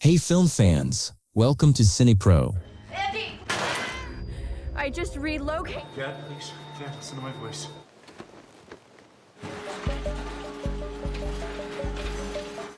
Hey film fans, welcome to CinePro. Andy! I just relocated. Dad, please. Dad, listen to my voice.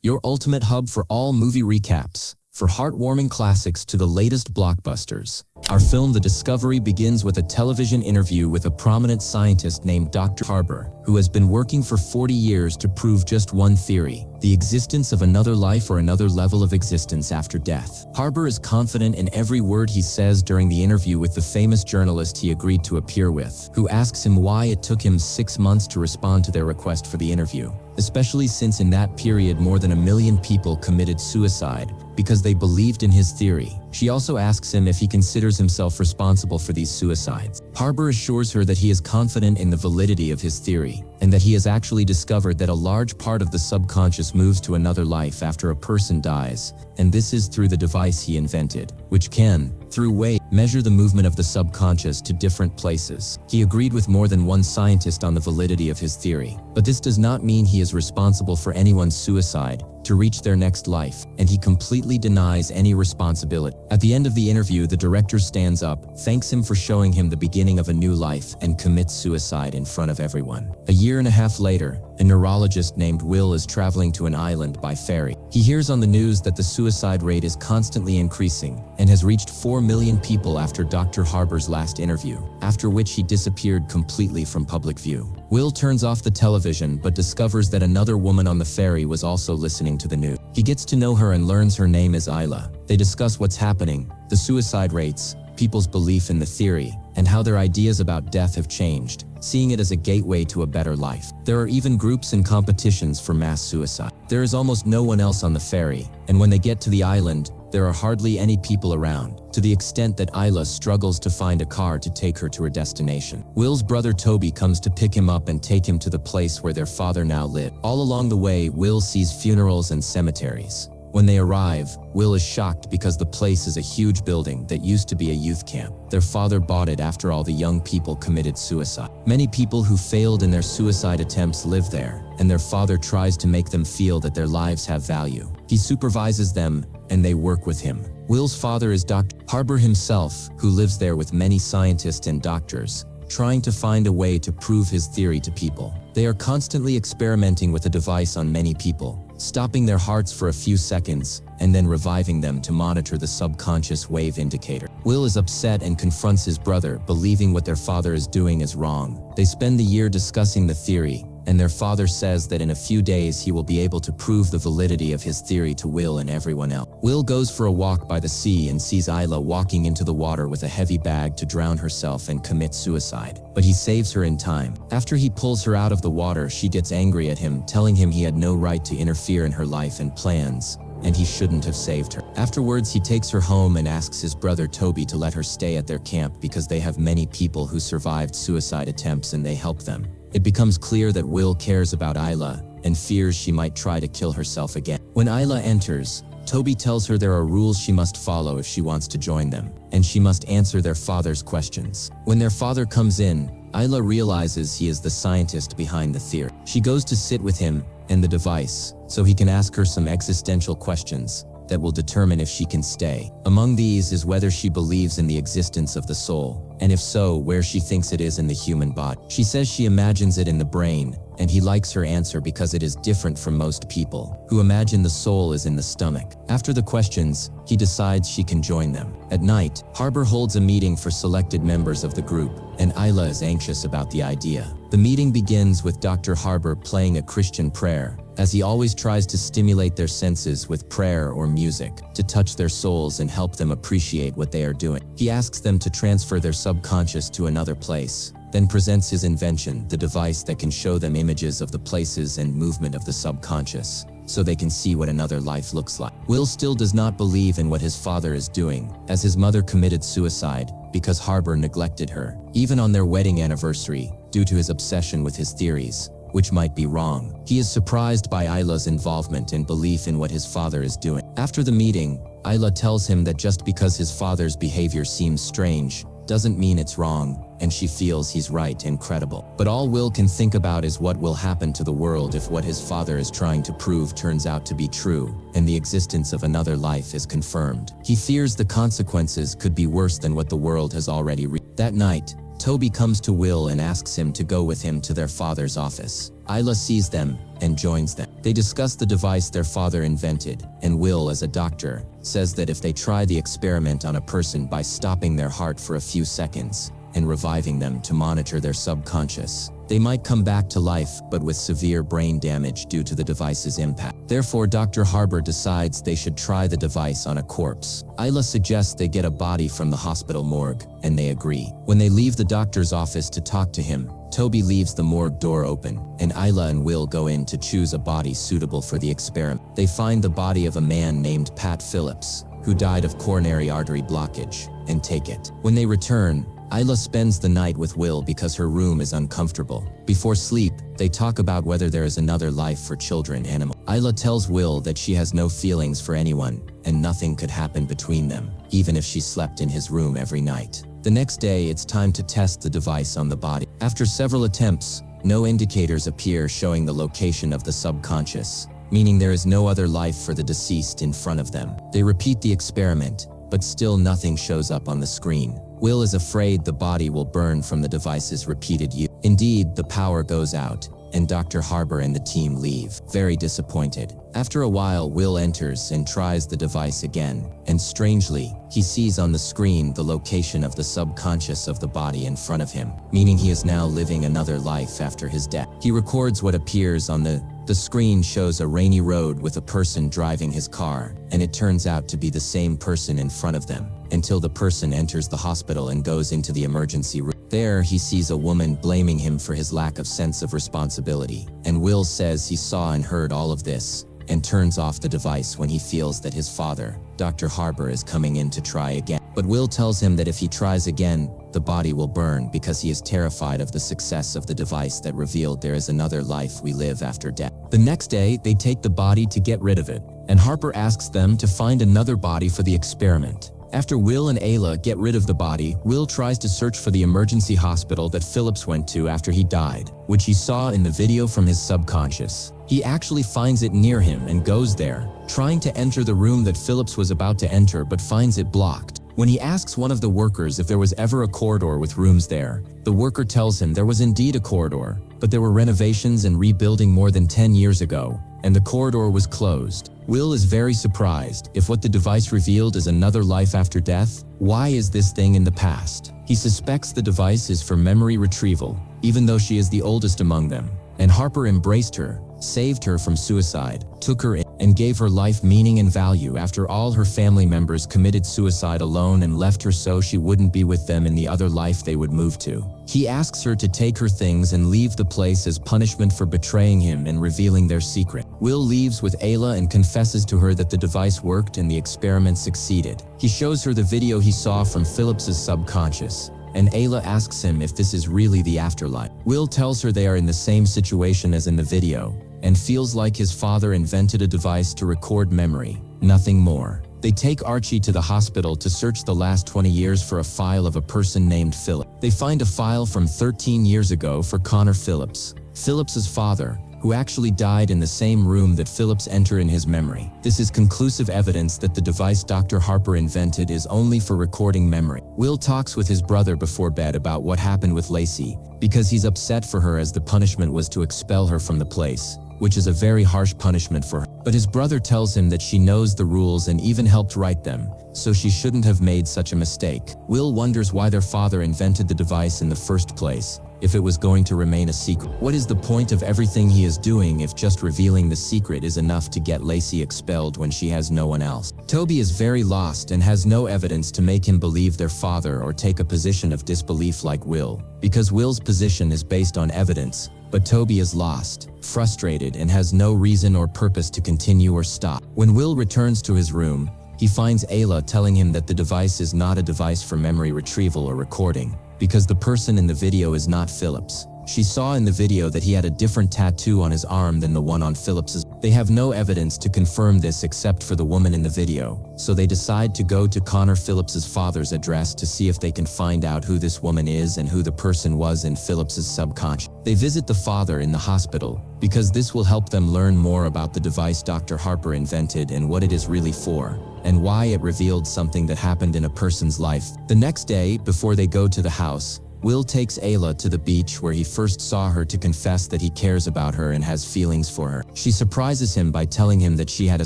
Your ultimate hub for all movie recaps, for heartwarming classics to the latest blockbusters. Our film The Discovery begins with a television interview with a prominent scientist named Dr. Harbour, who has been working for 40 years to prove just one theory: the existence of another life or another level of existence after death. Harbour is confident in every word he says during the interview with the famous journalist he agreed to appear with, who asks him why it took him 6 months to respond to their request for the interview, especially since in that period more than 1 million people committed suicide because they believed in his theory. She also asks him if he considers himself responsible for these suicides. Harbour assures her that he is confident in the validity of his theory, and that he has actually discovered that a large part of the subconscious moves to another life after a person dies, and this is through the device he invented, which can, through weight, measure the movement of the subconscious to different places. He agreed with more than one scientist on the validity of his theory, but this does not mean he is responsible for anyone's suicide to reach their next life, and he completely denies any responsibility. At the end of the interview, the director stands up, thanks him for showing him the beginning of a new life, and commits suicide in front of everyone. A year and a half later, a neurologist named Will is traveling to an island by ferry. He hears on the news that the suicide rate is constantly increasing and has reached 4 million people after Dr. Harbour's last interview, after which he disappeared completely from public view. Will turns off the television but discovers that another woman on the ferry was also listening to the news. He gets to know her and learns her name is Isla. They discuss what's happening, the suicide rates, people's belief in the theory, and how their ideas about death have changed, seeing it as a gateway to a better life. There are even groups and competitions for mass suicide. There is almost no one else on the ferry, and when they get to the island, there are hardly any people around, to the extent that Isla struggles to find a car to take her to her destination. Will's brother Toby comes to pick him up and take him to the place where their father now lived. All along the way, Will sees funerals and cemeteries. When they arrive, Will is shocked because the place is a huge building that used to be a youth camp. Their father bought it after all the young people committed suicide. Many people who failed in their suicide attempts live there, and their father tries to make them feel that their lives have value. He supervises them, and they work with him. Will's father is Dr. Harbour himself, who lives there with many scientists and doctors, trying to find a way to prove his theory to people. They are constantly experimenting with a device on many people, stopping their hearts for a few seconds, and then reviving them to monitor the subconscious wave indicator. Will is upset and confronts his brother, believing what their father is doing is wrong. They spend the year discussing the theory, and their father says that in a few days he will be able to prove the validity of his theory to Will and everyone else. Will goes for a walk by the sea and sees Isla walking into the water with a heavy bag to drown herself and commit suicide, but he saves her in time. After he pulls her out of the water, she gets angry at him, telling him he had no right to interfere in her life and plans, and he shouldn't have saved her. Afterwards, he takes her home and asks his brother Toby to let her stay at their camp because they have many people who survived suicide attempts and they help them. It becomes clear that Will cares about Isla and fears she might try to kill herself again. When Isla enters, Toby tells her there are rules she must follow if she wants to join them, and she must answer their father's questions. When their father comes in, Isla realizes he is the scientist behind the theory. She goes to sit with him and the device, so he can ask her some existential questions that will determine if she can stay. Among these is whether she believes in the existence of the soul, and if so, where she thinks it is in the human body. She says she imagines it in the brain, and he likes her answer because it is different from most people, who imagine the soul is in the stomach. After the questions, he decides she can join them. At night, Harbour holds a meeting for selected members of the group, and Isla is anxious about the idea. The meeting begins with Dr. Harbour playing a Christian prayer, as he always tries to stimulate their senses with prayer or music, to touch their souls and help them appreciate what they are doing. He asks them to transfer their subconscious to another place, then presents his invention, the device that can show them images of the places and movement of the subconscious, so they can see what another life looks like. Will still does not believe in what his father is doing, as his mother committed suicide because Harbour neglected her, even on their wedding anniversary, due to his obsession with his theories, which might be wrong. He is surprised by Isla's involvement and belief in what his father is doing. After the meeting, Isla tells him that just because his father's behavior seems strange, doesn't mean it's wrong, and she feels he's right and credible. But all Will can think about is what will happen to the world if what his father is trying to prove turns out to be true, and the existence of another life is confirmed. He fears the consequences could be worse than what the world has already reached. That night, Toby comes to Will and asks him to go with him to their father's office. Isla sees them and joins them. They discuss the device their father invented, and Will, as a doctor, says that if they try the experiment on a person by stopping their heart for a few seconds and reviving them to monitor their subconscious, they might come back to life, but with severe brain damage due to the device's impact. Therefore, Dr. Harbour decides they should try the device on a corpse. Isla suggests they get a body from the hospital morgue, and they agree. When they leave the doctor's office to talk to him, Toby leaves the morgue door open, and Isla and Will go in to choose a body suitable for the experiment. They find the body of a man named Pat Phillips, who died of coronary artery blockage, and take it. When they return, Isla spends the night with Will because her room is uncomfortable. Before sleep, they talk about whether there is another life for children animal. Isla tells Will that she has no feelings for anyone, and nothing could happen between them, even if she slept in his room every night. The next day, it's time to test the device on the body. After several attempts, no indicators appear showing the location of the subconscious, meaning there is no other life for the deceased in front of them. They repeat the experiment, but still nothing shows up on the screen. Will is afraid the body will burn from the device's repeated use. Indeed, the power goes out, and Dr. Harbour and the team leave, very disappointed. After a while, Will enters and tries the device again, and strangely, he sees on the screen the location of the subconscious of the body in front of him, meaning he is now living another life after his death. He records what appears on the screen shows a rainy road with a person driving his car, and it turns out to be the same person in front of them, until the person enters the hospital and goes into the emergency room. There, he sees a woman blaming him for his lack of sense of responsibility, and Will says he saw and heard all of this, and turns off the device when he feels that his father, Dr. Harbour, is coming in to try again. But Will tells him that if he tries again, the body will burn because he is terrified of the success of the device that revealed there is another life we live after death. The next day, they take the body to get rid of it, and Harper asks them to find another body for the experiment. After Will and Ayla get rid of the body, Will tries to search for the emergency hospital that Phillips went to after he died, which he saw in the video from his subconscious. He actually finds it near him and goes there, trying to enter the room that Phillips was about to enter but finds it blocked. When he asks one of the workers if there was ever a corridor with rooms there, the worker tells him there was indeed a corridor, but there were renovations and rebuilding more than 10 years ago, and the corridor was closed. Will is very surprised. If what the device revealed is another life after death, why is this thing in the past? He suspects the device is for memory retrieval, even though she is the oldest among them. And Harper embraced her, saved her from suicide, took her in, and gave her life meaning and value after all her family members committed suicide alone and left her so she wouldn't be with them in the other life they would move to. He asks her to take her things and leave the place as punishment for betraying him and revealing their secret. Will leaves with Ayla and confesses to her that the device worked and the experiment succeeded. He shows her the video he saw from Phillips's subconscious, and Ayla asks him if this is really the afterlife. Will tells her they are in the same situation as in the video, and feels like his father invented a device to record memory, nothing more. They take Archie to the hospital to search the last 20 years for a file of a person named Philip. They find a file from 13 years ago for Connor Phillips, Phillips's father, who actually died in the same room that Phillips entered in his memory. This is conclusive evidence that the device Dr. Harper invented is only for recording memory. Will talks with his brother before bed about what happened with Lacey, because he's upset for her as the punishment was to expel her from the place, which is a very harsh punishment for her. But his brother tells him that she knows the rules and even helped write them, so she shouldn't have made such a mistake. Will wonders why their father invented the device in the first place, if it was going to remain a secret. What is the point of everything he is doing if just revealing the secret is enough to get Lacey expelled when she has no one else? Toby is very lost and has no evidence to make him believe their father or take a position of disbelief like Will, because Will's position is based on evidence, but Toby is lost, frustrated, and has no reason or purpose to continue or stop. When Will returns to his room, he finds Ayla telling him that the device is not a device for memory retrieval or recording, because the person in the video is not Phillips. She saw in the video that he had a different tattoo on his arm than the one on Phillips's. They have no evidence to confirm this except for the woman in the video, so they decide to go to Connor Phillips's father's address to see if they can find out who this woman is and who the person was in Phillips's subconscious. They visit the father in the hospital, because this will help them learn more about the device Dr. Harper invented and what it is really for, and why it revealed something that happened in a person's life. The next day, before they go to the house, Will takes Ayla to the beach where he first saw her to confess that he cares about her and has feelings for her. She surprises him by telling him that she had a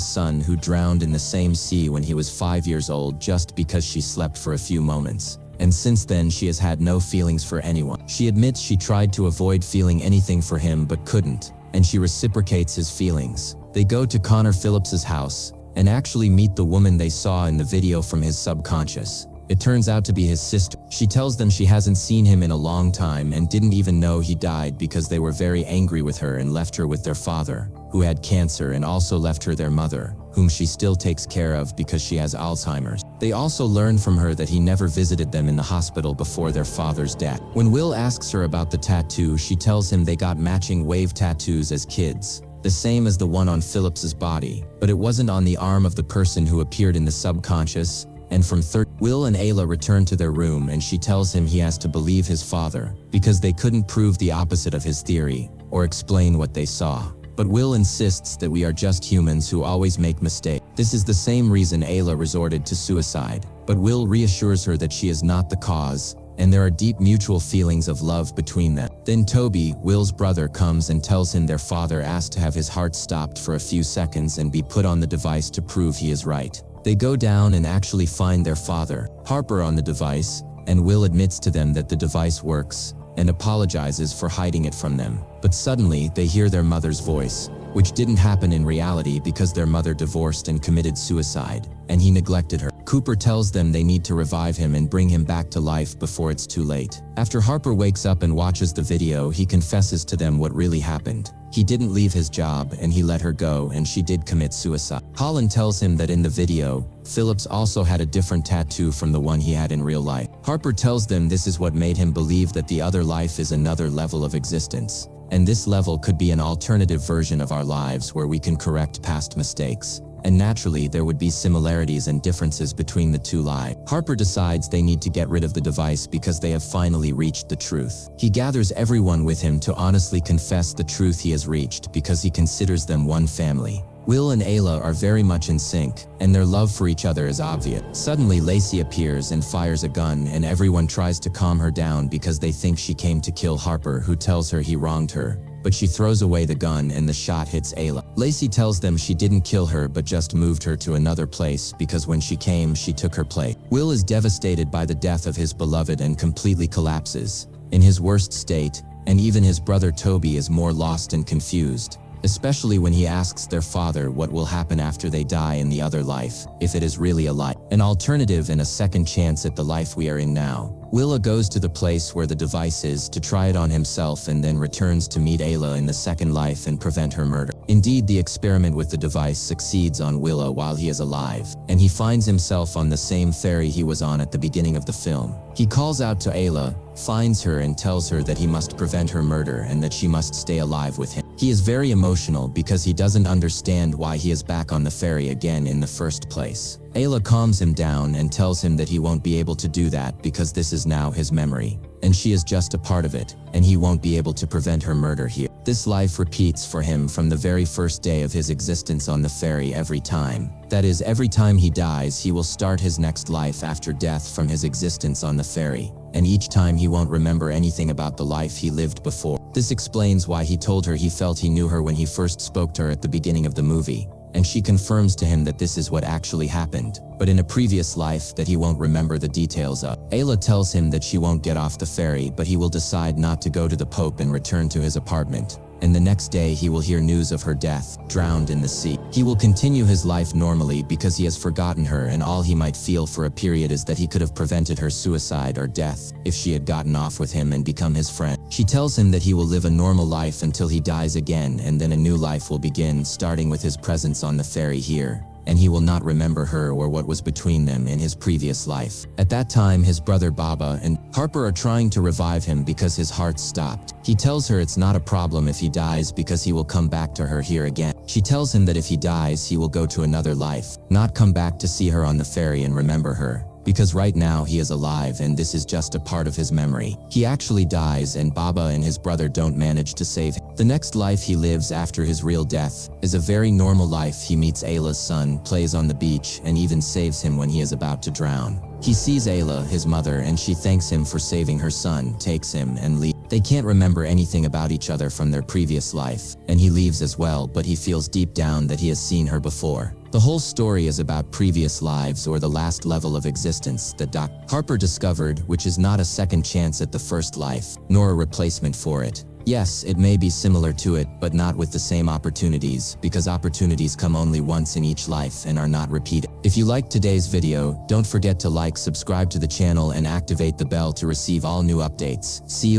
son who drowned in the same sea when he was 5 years old just because she slept for a few moments. And since then she has had no feelings for anyone. She admits she tried to avoid feeling anything for him but couldn't, and she reciprocates his feelings. They go to Connor Phillips's house and actually meet the woman they saw in the video from his subconscious. It turns out to be his sister. She tells them she hasn't seen him in a long time and didn't even know he died because they were very angry with her and left her with their father, who had cancer, and also left her their mother, whom she still takes care of because she has Alzheimer's. They also learn from her that he never visited them in the hospital before their father's death. When Will asks her about the tattoo, she tells him they got matching wave tattoos as kids, the same as the one on Phillips's body, but it wasn't on the arm of the person who appeared in the subconscious. And from Will and Ayla return to their room and she tells him he has to believe his father because they couldn't prove the opposite of his theory or explain what they saw. But Will insists that we are just humans who always make mistakes. This is the same reason Ayla resorted to suicide, but Will reassures her that she is not the cause, and there are deep mutual feelings of love between them. Then Toby, Will's brother, comes and tells him their father asked to have his heart stopped for a few seconds and be put on the device to prove he is right. They go down and actually find their father, Harper, on the device, and Will admits to them that the device works and apologizes for hiding it from them. But suddenly they hear their mother's voice, which didn't happen in reality because their mother divorced and committed suicide, and he neglected her. Cooper tells them they need to revive him and bring him back to life before it's too late. After Harper wakes up and watches the video, he confesses to them what really happened. He didn't leave his job and he let her go, and she did commit suicide. Holland tells him that in the video, Phillips also had a different tattoo from the one he had in real life. Harper tells them this is what made him believe that the other life is another level of existence, and this level could be an alternative version of our lives where we can correct past mistakes. And naturally, there would be similarities and differences between the two lives. Harper decides they need to get rid of the device because they have finally reached the truth. He gathers everyone with him to honestly confess the truth he has reached because he considers them one family. Will and Ayla are very much in sync, and their love for each other is obvious. Suddenly, Lacey appears and fires a gun, and everyone tries to calm her down because they think she came to kill Harper, who tells her he wronged her. But she throws away the gun and the shot hits Ayla. Lacey tells them she didn't kill her but just moved her to another place because when she came, she took her place. Will is devastated by the death of his beloved and completely collapses, in his worst state, and even his brother Toby is more lost and confused, especially when he asks their father what will happen after they die in the other life, if it is really a life, an alternative and a second chance at the life we are in now. Willa goes to the place where the device is to try it on himself and then returns to meet Ayla in the second life and prevent her murder. Indeed, the experiment with the device succeeds on Willa while he is alive, and he finds himself on the same ferry he was on at the beginning of the film. He calls out to Ayla, finds her and tells her that he must prevent her murder and that she must stay alive with him. He is very emotional because he doesn't understand why he is back on the ferry again in the first place. Ayla calms him down and tells him that he won't be able to do that because this is now his memory, and she is just a part of it, and he won't be able to prevent her murder here. This life repeats for him from the very first day of his existence on the ferry every time. That is, every time he dies, he will start his next life after death from his existence on the ferry, and each time he won't remember anything about the life he lived before. This explains why he told her he felt he knew her when he first spoke to her at the beginning of the movie, and she confirms to him that this is what actually happened, but in a previous life that he won't remember the details of. Ayla tells him that she won't get off the ferry, but he will decide not to go to the Pope and return to his apartment. And the next day he will hear news of her death, drowned in the sea. He will continue his life normally because he has forgotten her, and all he might feel for a period is that he could have prevented her suicide or death if she had gotten off with him and become his friend. She tells him that he will live a normal life until he dies again, and then a new life will begin, starting with his presence on the ferry here, and he will not remember her or what was between them in his previous life. At that time, his brother Baba and Harper are trying to revive him because his heart stopped. He tells her it's not a problem if he dies because he will come back to her here again. She tells him that if he dies, he will go to another life, not come back to see her on the ferry and remember her. Because right now he is alive and this is just a part of his memory. He actually dies and Baba and his brother don't manage to save him. The next life he lives after his real death is a very normal life. He meets Ayla's son, plays on the beach, and even saves him when he is about to drown. He sees Ayla, his mother, and she thanks him for saving her son, takes him, and leaves. They can't remember anything about each other from their previous life, and he leaves as well, but he feels deep down that he has seen her before. The whole story is about previous lives or the last level of existence that Harper discovered, which is not a second chance at the first life, nor a replacement for it. Yes, it may be similar to it, but not with the same opportunities, because opportunities come only once in each life and are not repeated. If you liked today's video, don't forget to like, subscribe to the channel, and activate the bell to receive all new updates. See you